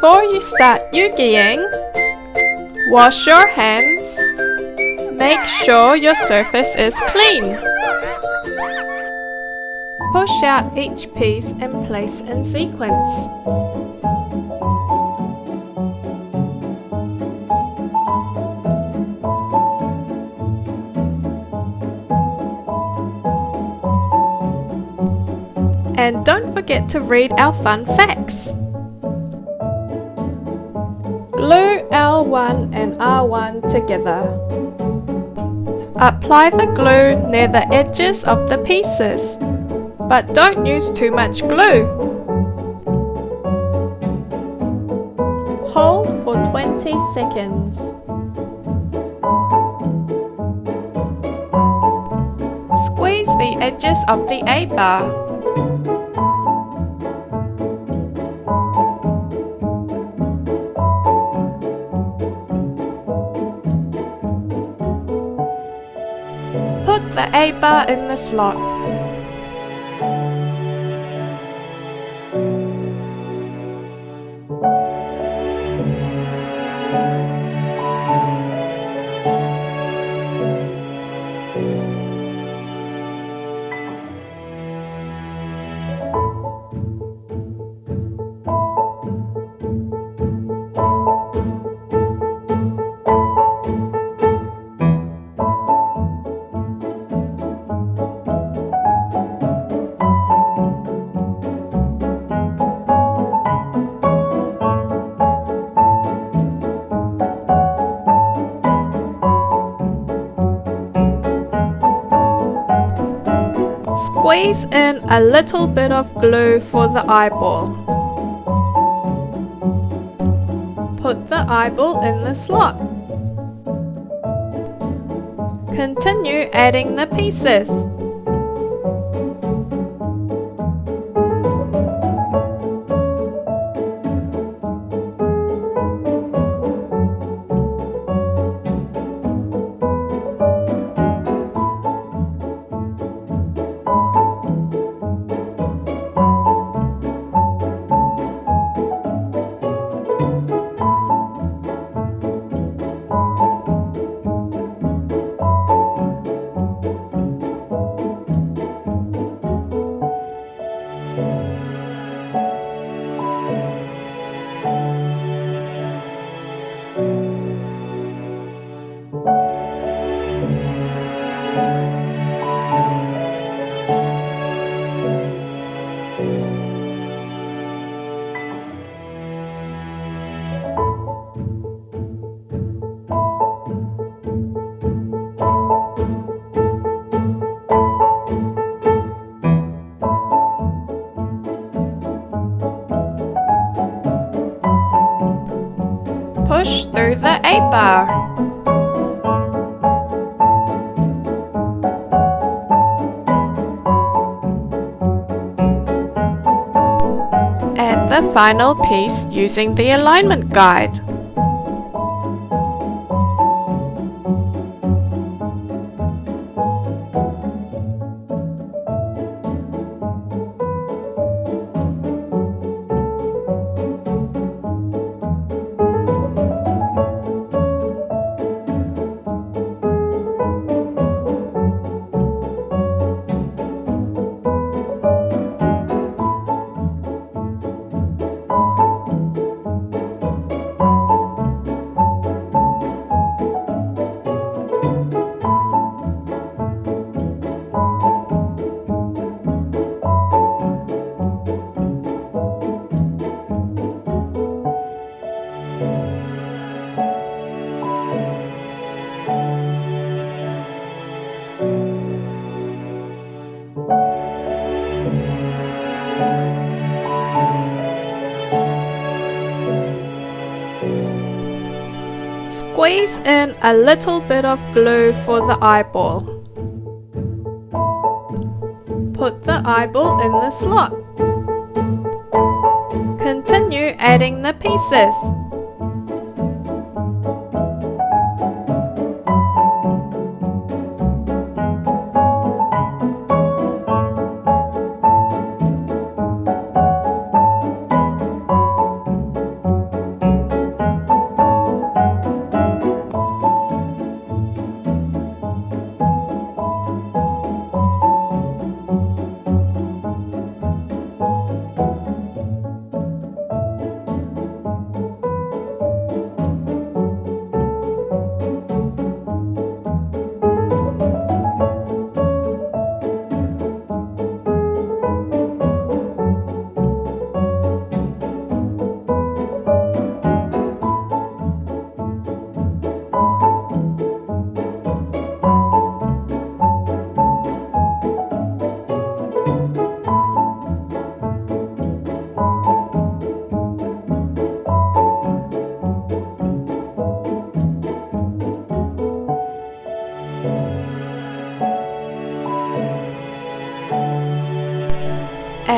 Before you start EUGYing, wash your hands. Make sure your surface is clean. Push out each piece and place in sequence. And don't forget to read our fun facts. Glue L1 and R1 together. Apply the glue near the edges of the pieces, but don't use too much glue. Hold for 20 seconds. Squeeze the edges of the A-bar. Put the A-bar in the slot. Squeeze in a little bit of glue for the eyeball. Put the eyeball in the slot. Continue adding the pieces. Push through the A-bar. Add the final piece using the alignment guide. Squeeze in a little bit of glue for the eyeball. Put the eyeball in the slot. Continue adding the pieces.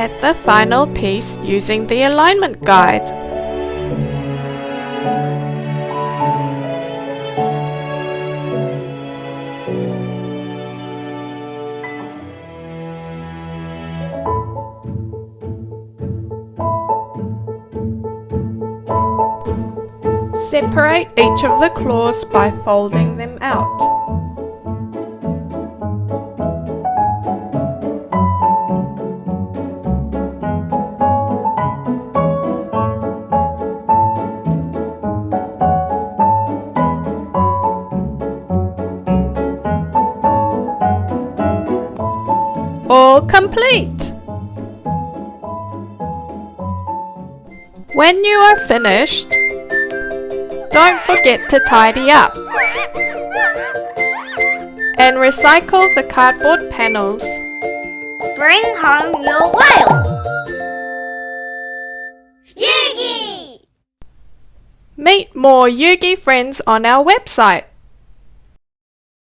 add the final piece using the alignment guide. Separate each of the claws by folding them out. All complete! When you are finished, don't forget to tidy up and recycle the cardboard panels. Bring home your whale! EUGY! Meet more EUGY friends on our website.